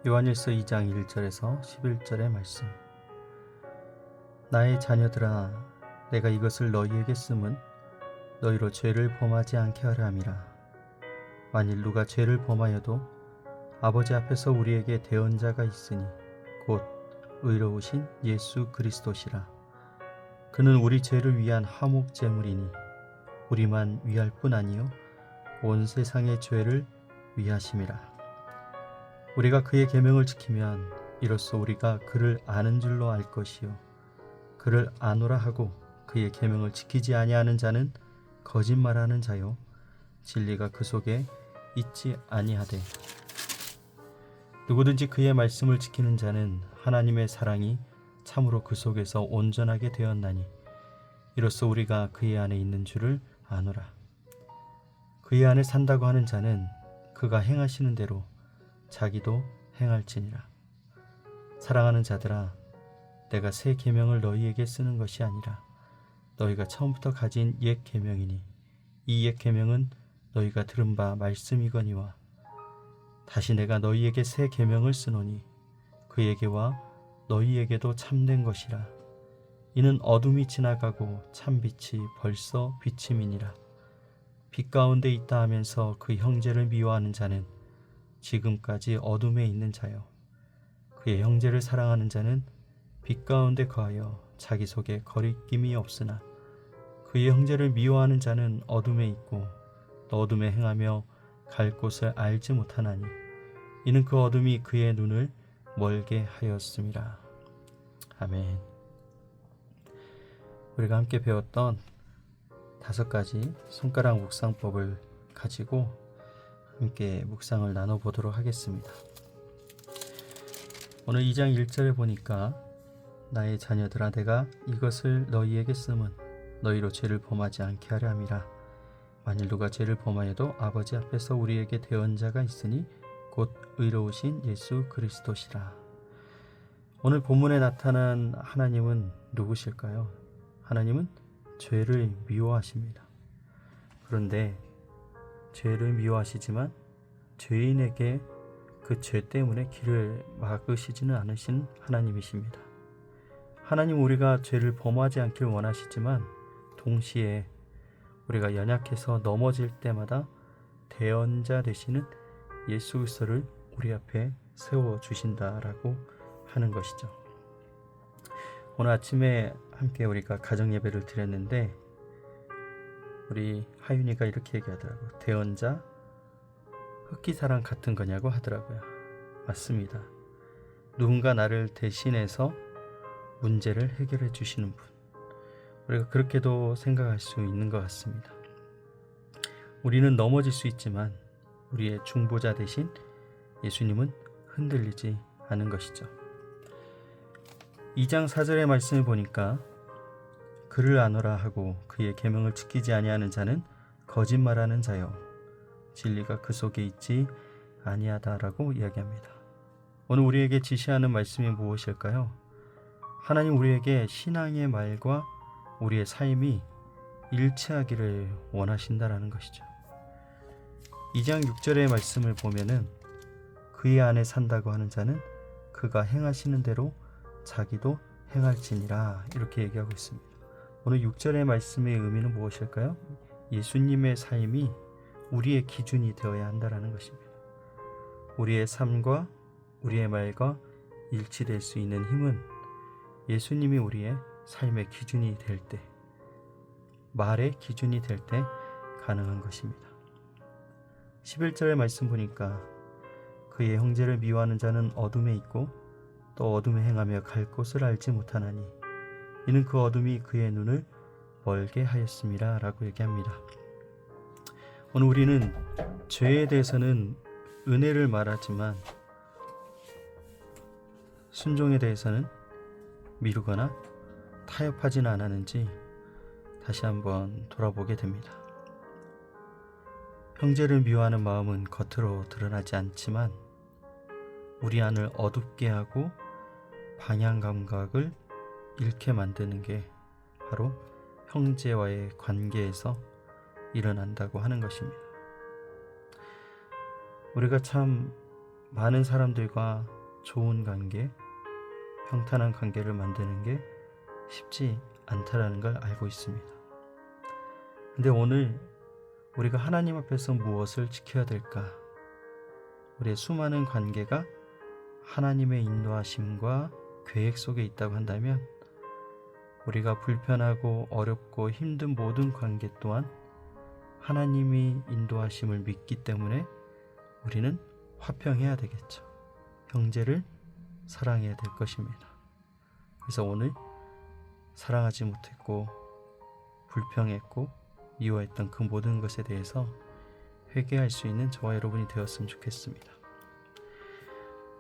요한일서 2장 1절에서 11절의 말씀. 나의 자녀들아, 내가 이것을 너희에게 쓰면 너희로 죄를 범하지 않게 하려 함이라. 만일 누가 죄를 범하여도 아버지 앞에서 우리에게 대언자가 있으니 곧 의로우신 예수 그리스도시라. 그는 우리 죄를 위한 화목 제물이니 우리만 위할 뿐 아니요 온 세상의 죄를 위하심이라. 우리가 그의 계명을 지키면 이로써 우리가 그를 아는 줄로 알 것이요 그를 아노라 하고 그의 계명을 지키지 아니하는 자는 거짓말하는 자요 진리가 그 속에 있지 아니하되, 누구든지 그의 말씀을 지키는 자는 하나님의 사랑이 참으로 그 속에서 온전하게 되었나니 이로써 우리가 그의 안에 있는 줄을 아노라. 그의 안에 산다고 하는 자는 그가 행하시는 대로 자기도 행할지니라. 사랑하는 자들아, 내가 새 계명을 너희에게 쓰는 것이 아니라 너희가 처음부터 가진 옛 계명이니 이 옛 계명은 너희가 들은 바 말씀이거니와 다시 내가 너희에게 새 계명을 쓰노니 그에게와 너희에게도 참된 것이라. 이는 어둠이 지나가고 참빛이 벌써 비침이니라. 빛 가운데 있다 하면서 그 형제를 미워하는 자는 지금까지 어둠에 있는 자요 그의 형제를 사랑하는 자는 빛 가운데 거하여 자기 속에 거리낌이 없으나 그의 형제를 미워하는 자는 어둠에 있고 또 어둠에 행하며 갈 곳을 알지 못하나니 이는 그 어둠이 그의 눈을 멀게 하였음이라. 아멘. 우리가 함께 배웠던 5가지 손가락 묵상법을 가지고 함께 묵상을 나눠보도록 하겠습니다. 오늘 2장 1절에 보니까 나의 자녀들아, 내가 이것을 너희에게 쓰면 너희로 죄를 범하지 않게 하려 함이라. 만일 누가 죄를 범하여도 아버지 앞에서 우리에게 대언자가 있으니 곧 의로우신 예수 그리스도시라. 오늘 본문에 나타난 하나님은 누구실까요? 하나님은 죄를 미워하십니다. 그런데 죄를 미워하시지만 죄인에게 그 죄 때문에 길을 막으시지는 않으신 하나님이십니다. 하나님, 우리가 죄를 범하지 않길 원하시지만 동시에 우리가 연약해서 넘어질 때마다 대언자 되시는 예수 그리스도를 우리 앞에 세워주신다라고 하는 것이죠. 오늘 아침에 함께 우리가 가정 예배를 드렸는데 우리 하윤이가 이렇게 얘기하더라고요. 대언자 흑기사랑 같은 거냐고 하더라고요. 맞습니다. 누군가 나를 대신해서 문제를 해결해 주시는 분, 우리가 그렇게도 생각할 수 있는 것 같습니다. 우리는 넘어질 수 있지만 우리의 중보자 대신 예수님은 흔들리지 않은 것이죠. 2장 4절의 말씀을 보니까 그를 아노라 하고 그의 계명을 지키지 아니하는 자는 거짓말하는 자요 진리가 그 속에 있지 아니하다라고 이야기합니다. 오늘 우리에게 지시하는 말씀이 무엇일까요? 하나님 우리에게 신앙의 말과 우리의 삶이 일치하기를 원하신다라는 것이죠. 2장 6절의 말씀을 보면은 그의 안에 산다고 하는 자는 그가 행하시는 대로 자기도 행할지니라, 이렇게 얘기하고 있습니다. 오늘 6절의 말씀의 의미는 무엇일까요? 예수님의 삶이 우리의 기준이 되어야 한다는 것입니다. 우리의 삶과 우리의 말과 일치될 수 있는 힘은 예수님이 우리의 삶의 기준이 될 때, 말의 기준이 될 때 가능한 것입니다. 11절의 말씀 보니까 그의 형제를 미워하는 자는 어둠에 있고 또 어둠에 행하며 갈 곳을 알지 못하나니 이는 그 어둠이 그의 눈을 멀게 하였음이라 라고 얘기합니다. 오늘 우리는 죄에 대해서는 은혜를 말하지만 순종에 대해서는 미루거나 타협하지는 않았는지 다시 한번 돌아보게 됩니다. 형제를 미워하는 마음은 겉으로 드러나지 않지만 우리 안을 어둡게 하고 방향 감각을 잃게 만드는 게 바로 형제와의 관계에서 일어난다고 하는 것입니다. 우리가 참 많은 사람들과 좋은 관계, 평탄한 관계를 만드는 게 쉽지 않다라는 걸 알고 있습니다. 근데 오늘 우리가 하나님 앞에서 무엇을 지켜야 될까? 우리의 수많은 관계가 하나님의 인도하심과 계획 속에 있다고 한다면 우리가 불편하고 어렵고 힘든 모든 관계 또한 하나님이 인도하심을 믿기 때문에 우리는 화평해야 되겠죠. 형제를 사랑해야 될 것입니다. 그래서 오늘 사랑하지 못했고 불평했고 미워했던 그 모든 것에 대해서 회개할 수 있는 저와 여러분이 되었으면 좋겠습니다.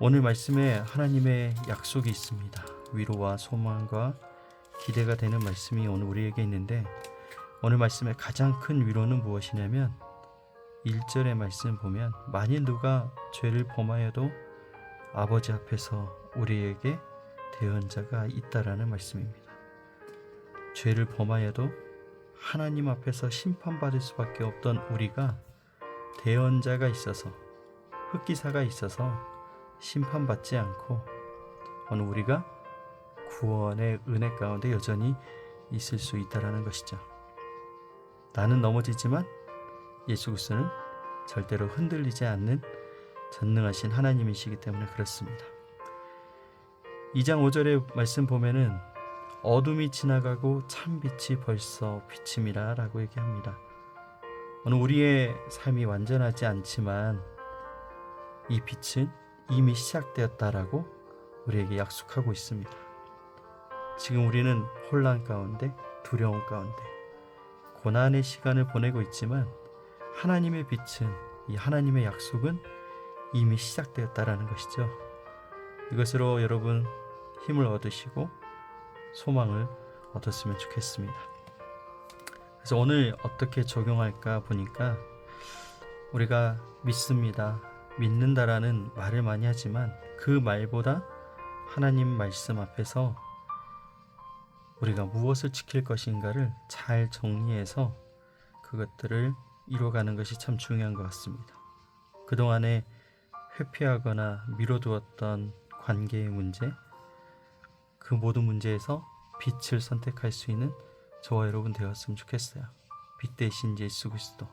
오늘 말씀에 하나님의 약속이 있습니다. 위로와 소망과 기대가 되는 말씀이 오늘 우리에게 있는데, 오늘 말씀의 가장 큰 위로는 무엇이냐면 1절의 말씀 보면 만일 누가 죄를 범하여도 아버지 앞에서 우리에게 대언자가 있다라는 말씀입니다. 죄를 범하여도 하나님 앞에서 심판받을 수밖에 없던 우리가 대언자가 있어서, 흑기사가 있어서 심판받지 않고 오늘 우리가 구원의 은혜 가운데 여전히 있을 수 있다라는 것이죠. 나는 넘어지지만 예수 그리스도는 절대로 흔들리지 않는 전능하신 하나님이시기 때문에 그렇습니다. 2장 5절의 말씀 보면은 어둠이 지나가고 참 빛이 벌써 비침이라 라고 얘기합니다. 오늘 우리의 삶이 완전하지 않지만 이 빛은 이미 시작되었다라고 우리에게 약속하고 있습니다. 지금 우리는 혼란 가운데, 두려움 가운데, 고난의 시간을 보내고 있지만 하나님의 빛은, 이 하나님의 약속은 이미 시작되었다라는 것이죠. 이것으로 여러분 힘을 얻으시고 소망을 얻었으면 좋겠습니다. 그래서 오늘 어떻게 적용할까 보니까 우리가 믿습니다, 믿는다라는 말을 많이 하지만 그 말보다 하나님 말씀 앞에서 우리가 무엇을 지킬 것인가를 잘 정리해서 그것들을 이뤄가는 것이 참 중요한 것 같습니다. 그동안에 회피하거나 미뤄두었던 관계의 문제, 그 모든 문제에서 빛을 선택할 수 있는 저와 여러분 되었으면 좋겠어요. 빛 대신 예수 그리스도,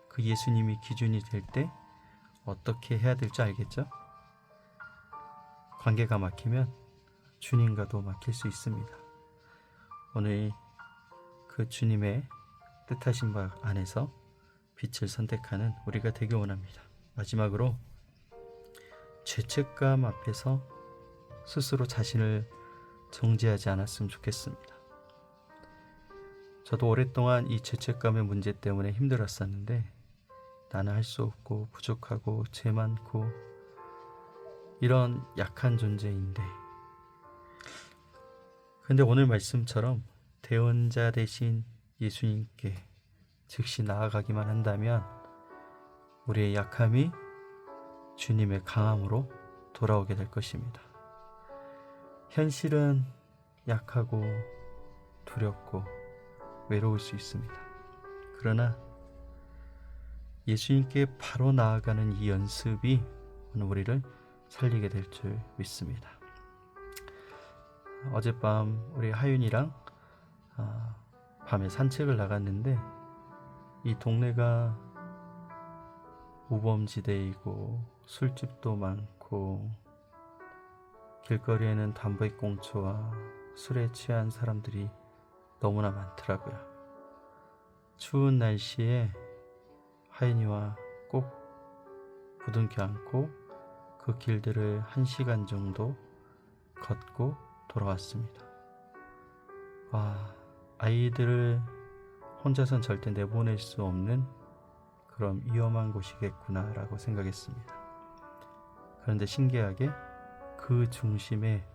그 예수님이 기준이 될 때 어떻게 해야 될지 알겠죠? 관계가 막히면 주님과도 막힐 수 있습니다. 오늘 그 주님의 뜻하신 바 안에서 빛을 선택하는 우리가 되기 원합니다. 마지막으로 죄책감 앞에서 스스로 자신을 정죄하지 않았으면 좋겠습니다. 저도 오랫동안 이 죄책감의 문제 때문에 힘들었었는데, 나는 할 수 없고 부족하고 죄 많고 이런 약한 존재인데, 근데 오늘 말씀처럼 대언자 대신 예수님께 즉시 나아가기만 한다면 우리의 약함이 주님의 강함으로 돌아오게 될 것입니다. 현실은 약하고 두렵고 외로울 수 있습니다. 그러나 예수님께 바로 나아가는 이 연습이 오늘 우리를 살리게 될 줄 믿습니다. 어젯밤 우리 하윤이랑 밤에 산책을 나갔는데, 이 동네가 우범지대이고 술집도 많고 길거리에는 담배꽁초와 술에 취한 사람들이 너무나 많더라고요. 추운 날씨에 하윤이와 꼭 부둥켜 안고 그 길들을 1시간 정도 걷고 돌아왔습니다. 아이들을 혼자선 절대 내보낼 수 없는 그런 위험한 곳이겠구나 라고 생각했습니다. 그런데 신기하게 그 중심에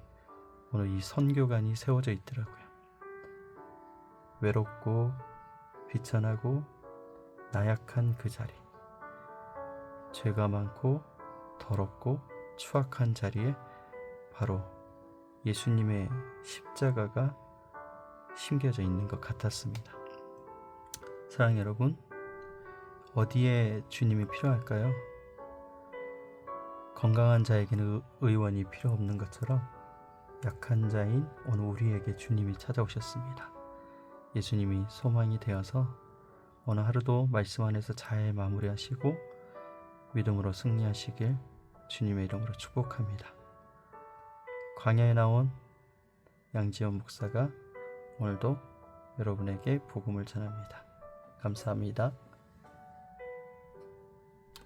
오늘 이 선교관이 세워져 있더라고요. 외롭고 비천하고 나약한 그 자리, 죄가 많고 더럽고 추악한 자리에 바로 예수님의 십자가가 심겨져 있는 것 같았습니다. 사랑하는 여러분, 어디에 주님이 필요할까요? 건강한 자에게는 의원이 필요 없는 것처럼 약한 자인 오늘 우리에게 주님이 찾아오셨습니다. 예수님이 소망이 되어서 오늘 하루도 말씀 안에서 잘 마무리하시고 믿음으로 승리하시길 주님의 이름으로 축복합니다. 광야에 나온 양지원 목사가 오늘도 여러분에게 복음을 전합니다. 감사합니다.